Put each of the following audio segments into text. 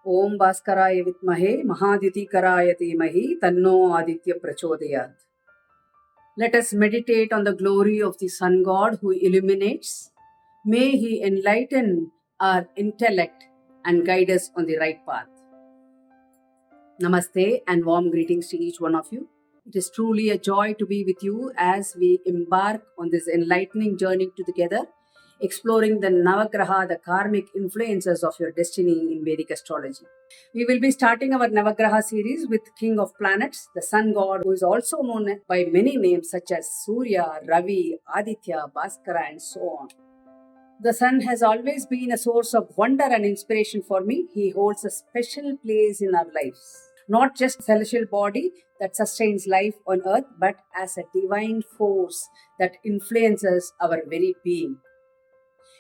Om Bhaskaraya Vitmahe Mahaditikaraya Dhimahi Tanno Aditya Prachodayat. Let us meditate on the glory of the Sun God who illuminates. May He enlighten our intellect and guide us on the right path. Namaste and warm greetings to each one of you. It is truly a joy to be with you as we embark on this enlightening journey together, exploring the Navagraha, the karmic influences of your destiny in Vedic astrology. We will be starting our Navagraha series with King of Planets, the Sun God, who is also known by many names such as Surya, Ravi, Aditya, Bhaskara, and so on. The Sun has always been a source of wonder and inspiration for me. He holds a special place in our lives. Not just a celestial body that sustains life on earth, but as a divine force that influences our very being.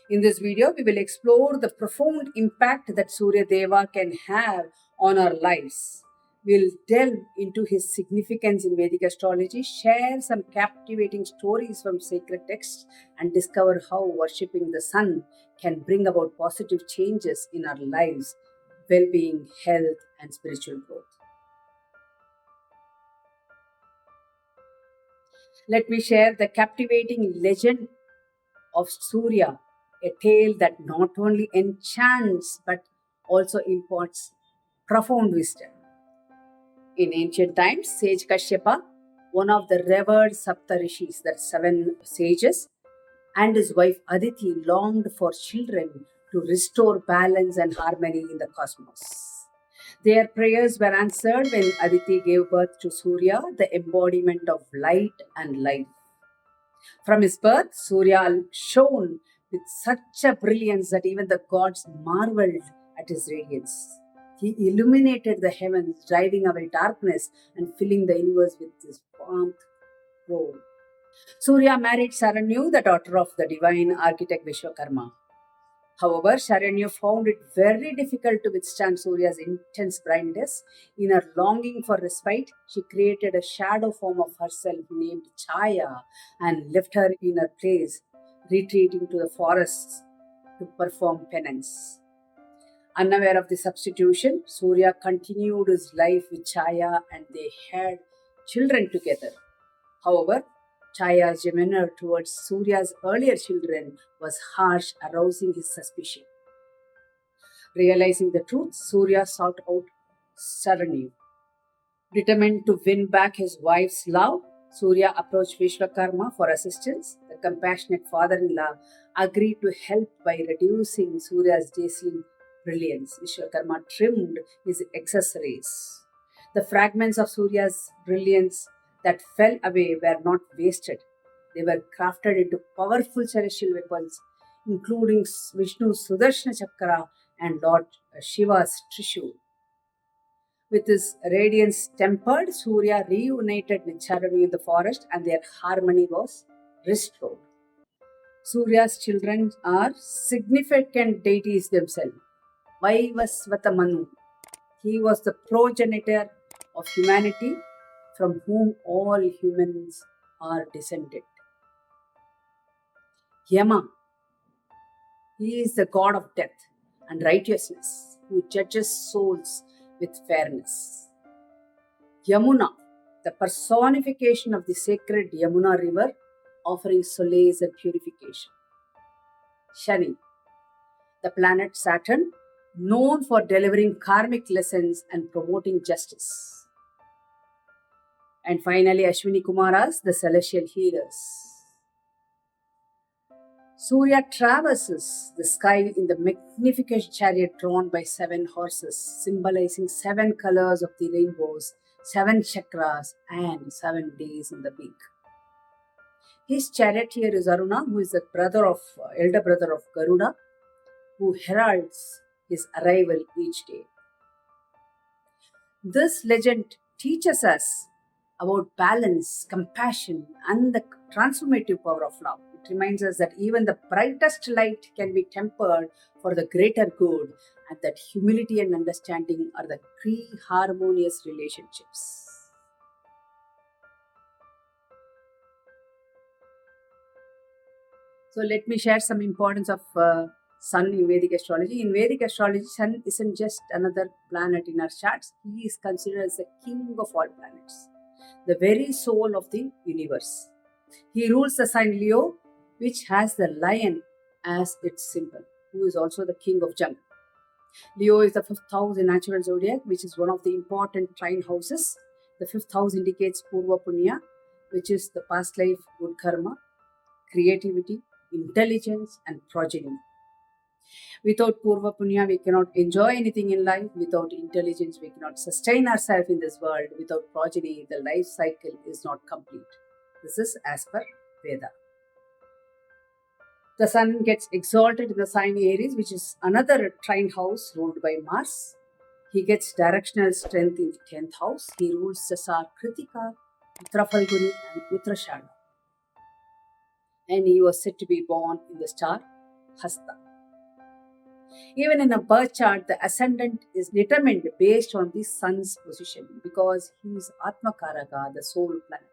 In this video, we will explore the profound impact that Surya Deva can have on our lives. We'll delve into his significance in Vedic astrology, share some captivating stories from sacred texts, and discover how worshipping the sun can bring about positive changes in our lives, well-being, health, and spiritual growth. Let me share the captivating legend of Surya, a tale that not only enchants but also imparts profound wisdom. In ancient times, sage Kashyapa, one of the revered Saptarishis, that's 7 sages, and his wife Aditi longed for children to restore balance and harmony in the cosmos. Their prayers were answered when Aditi gave birth to Surya, the embodiment of light and life. From his birth, Surya shone with such a brilliance that even the gods marveled at his radiance. He illuminated the heavens, driving away darkness and filling the universe with his warmth glow. Surya married Saranyu, the daughter of the divine architect Vishwakarma. However, Saranyu found it very difficult to withstand Surya's intense brightness. In her longing for respite, she created a shadow form of herself named Chaya and left her in her place, retreating to the forests to perform penance. Unaware of the substitution, Surya continued his life with Chaya and they had children together. However, Chaya's demeanor towards Surya's earlier children was harsh, arousing his suspicion. Realizing the truth, Surya sought out Saranyu. Determined to win back his wife's love, Surya approached Vishwakarma for assistance. The compassionate father-in-law agreed to help by reducing Surya's dazzling brilliance. Vishwakarma trimmed his accessories. The fragments of Surya's brilliance that fell away were not wasted. They were crafted into powerful celestial weapons, including Vishnu's Sudarshana Chakra and Lord Shiva's Trishul. With his radiance tempered, Surya reunited with Saranyu in the forest and their harmony was restored. Surya's children are significant deities themselves. Vaivasvata Manu. He was the progenitor of humanity from whom all humans are descended. Yama. He is the god of death and righteousness who judges souls with fairness. Yamuna, the personification of the sacred Yamuna river, offering solace and purification. Shani, the planet Saturn, known for delivering karmic lessons and promoting justice. And finally, Ashwini Kumaras, the celestial healers. Surya traverses the sky in the magnificent chariot drawn by 7 horses, symbolizing 7 colors of the rainbows, 7 chakras, and 7 days in the week. His charioteer is Aruna, who is the elder brother of Garuda, who heralds his arrival each day. This legend teaches us about balance, compassion, and the transformative power of love. It reminds us that even the brightest light can be tempered for the greater good, and that humility and understanding are the key harmonious relationships. So let me share some importance of Sun in Vedic astrology. In Vedic astrology, Sun isn't just another planet in our charts. He is considered as the king of all planets, the very soul of the universe. He rules the sign Leo, which has the lion as its symbol, who is also the king of jungle. Leo is the fifth house in natural zodiac, which is one of the important trine houses. The fifth house indicates Poorva Punya, which is the past life good karma, creativity, intelligence, and progeny. Without Poorva Punya, we cannot enjoy anything in life. Without intelligence, we cannot sustain ourselves in this world. Without progeny, the life cycle is not complete. This is as per Veda. The sun gets exalted in the sign Aries, which is another trine house ruled by Mars. He gets directional strength in the 10th house. He rules the star Kritika, Uttara Falguni, and Uttarashada. And he was said to be born in the star Hasta. Even in a birth chart, the ascendant is determined based on the sun's position because he is Atmakaraka, the soul planet.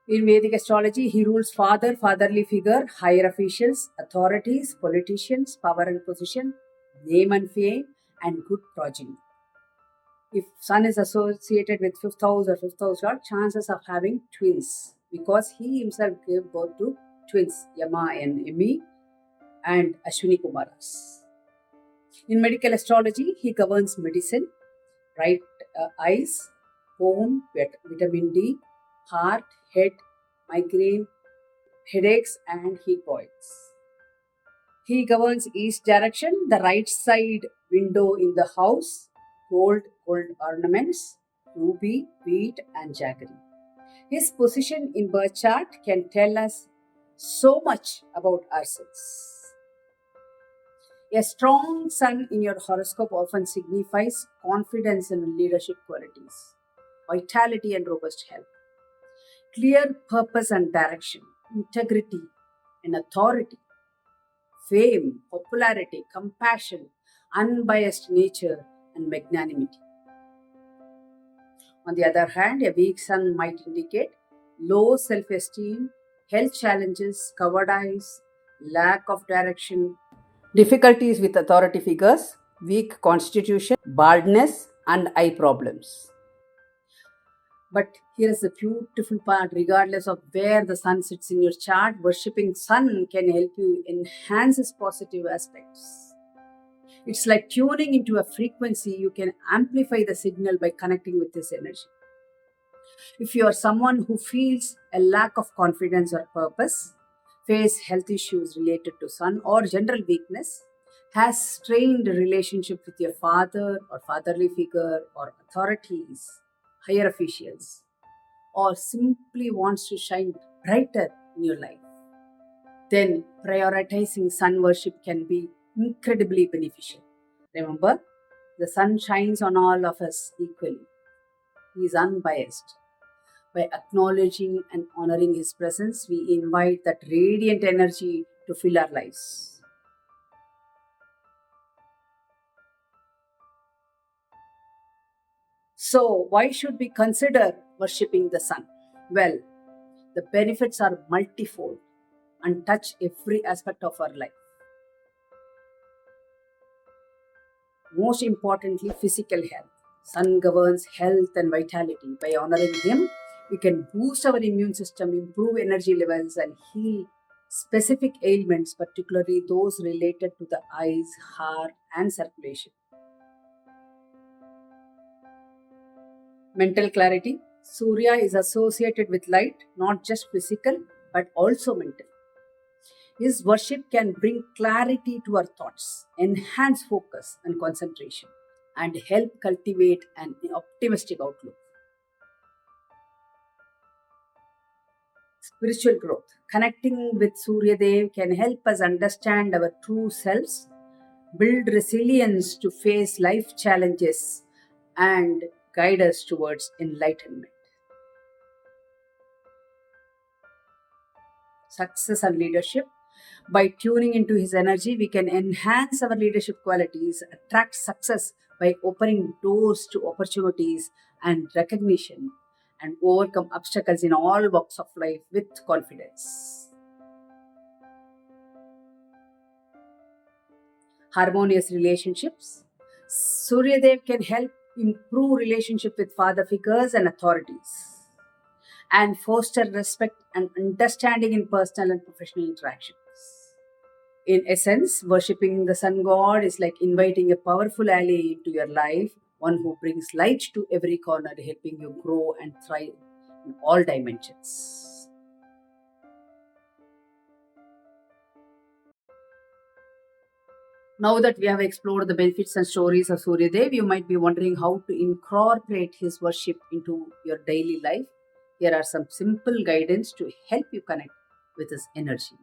In Vedic astrology, he rules father, fatherly figure, higher officials, authorities, politicians, power and position, name and fame, and good progeny. If sun is associated with 5th house or 5th house lord, chances of having twins because he himself gave birth to twins, Yama and Emi and Ashwini Kumaras. In medical astrology, he governs medicine, right eyes, bone, vitamin D, heart, head, migraine, headaches, and heat boils. He governs east direction, the right side window in the house, gold ornaments, ruby, wheat, and jaggery. His position in birth chart can tell us so much about ourselves. A strong sun in your horoscope often signifies confidence and leadership qualities, vitality and robust health, clear purpose and direction, integrity and authority, fame, popularity, compassion, unbiased nature, and magnanimity. On the other hand, a weak sun might indicate low self esteem, health challenges, cowardice, lack of direction, difficulties with authority figures, weak constitution, baldness, and eye problems. But here is the beautiful part, regardless of where the sun sits in your chart, worshipping sun can help you enhance its positive aspects. It's like tuning into a frequency. You can amplify the signal by connecting with this energy. If you are someone who feels a lack of confidence or purpose, face health issues related to sun or general weakness, has strained relationship with your father or fatherly figure or authorities, higher officials, or simply wants to shine brighter in your life, then prioritizing sun worship can be incredibly beneficial. Remember, the sun shines on all of us equally. He is unbiased. By acknowledging and honoring his presence, we invite that radiant energy to fill our lives. So, why should we consider worshipping the sun? Well, the benefits are multifold and touch every aspect of our life. Most importantly, physical health. Sun governs health and vitality. By honoring him, we can boost our immune system, improve energy levels, and heal specific ailments, particularly those related to the eyes, heart, and circulation. Mental clarity. Surya is associated with light, not just physical, but also mental. His worship can bring clarity to our thoughts, enhance focus and concentration, and help cultivate an optimistic outlook. Spiritual growth. Connecting with Surya Dev can help us understand our true selves, build resilience to face life challenges, and guide us towards enlightenment. Success and leadership. By tuning into his energy, we can enhance our leadership qualities, attract success by opening doors to opportunities and recognition, and overcome obstacles in all walks of life with confidence. harmonious relationships. Surya Dev can help improve relationship with father figures and authorities and foster respect and understanding in personal and professional interactions. In essence, worshipping the sun god is like inviting a powerful ally into your life, one who brings light to every corner, helping you grow and thrive in all dimensions. Now that we have explored the benefits and stories of Surya Dev, you might be wondering how to incorporate his worship into your daily life. Here are some simple guidance to help you connect with his energy.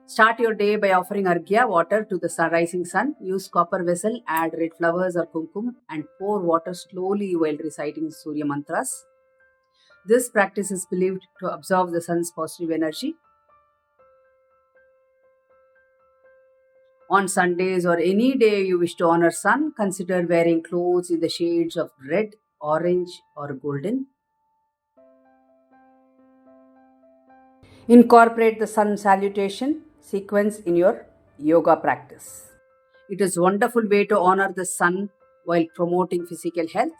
Start your day by offering arghya water to the rising sun. Use copper vessel, add red flowers or kumkum, and pour water slowly while reciting Surya mantras. This practice is believed to absorb the sun's positive energy. On Sundays or any day you wish to honor sun, consider wearing clothes in the shades of red, orange, or golden. Incorporate the sun salutation sequence in your yoga practice. It is a wonderful way to honor the sun while promoting physical health.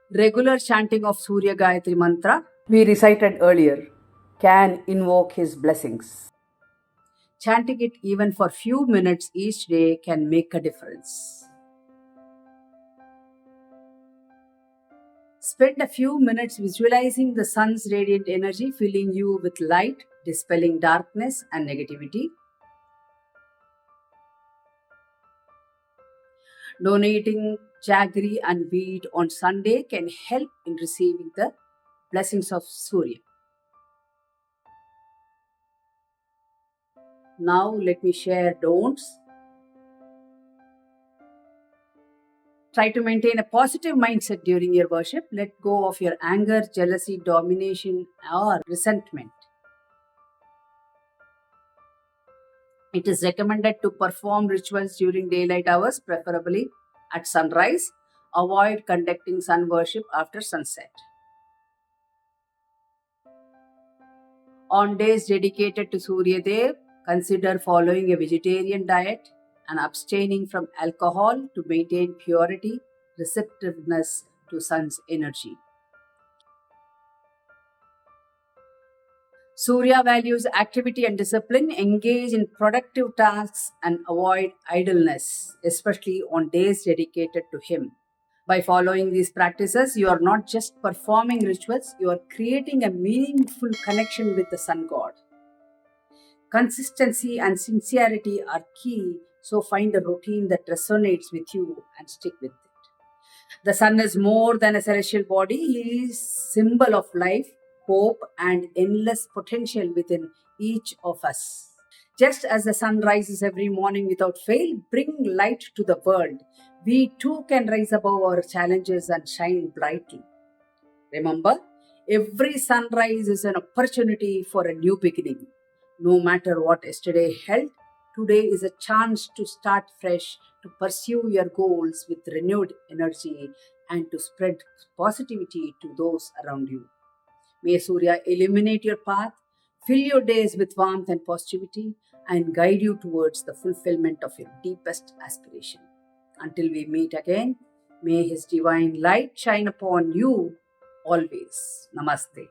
Regular chanting of Surya Gayatri mantra we recited earlier can invoke his blessings. Chanting it even for few minutes each day can make a difference. Spend a few minutes visualizing the sun's radiant energy filling you with light, dispelling darkness and negativity. Donating jaggery and wheat on Sunday can help in receiving the blessings of Surya. Now let me share don'ts. Try to maintain a positive mindset during your worship. Let go of your anger, jealousy, domination, or resentment. It is recommended to perform rituals during daylight hours, preferably at sunrise. Avoid conducting sun worship after sunset. On days dedicated to Surya Dev, consider following a vegetarian diet and abstaining from alcohol to maintain purity, receptiveness to sun's energy. Surya values activity and discipline, engage in productive tasks, and avoid idleness, especially on days dedicated to him. By following these practices, you are not just performing rituals, you are creating a meaningful connection with the sun god. Consistency and sincerity are key, so find a routine that resonates with you and stick with it. The sun is more than a celestial body, he is symbol of life, hope, and endless potential within each of us. Just as the sun rises every morning without fail, bringing light to the world, we too can rise above our challenges and shine brightly. Remember, every sunrise is an opportunity for a new beginning. No matter what yesterday held, today is a chance to start fresh, to pursue your goals with renewed energy, and to spread positivity to those around you. May Surya illuminate your path, fill your days with warmth and positivity, and guide you towards the fulfillment of your deepest aspiration. Until we meet again, may His divine light shine upon you always. Namaste.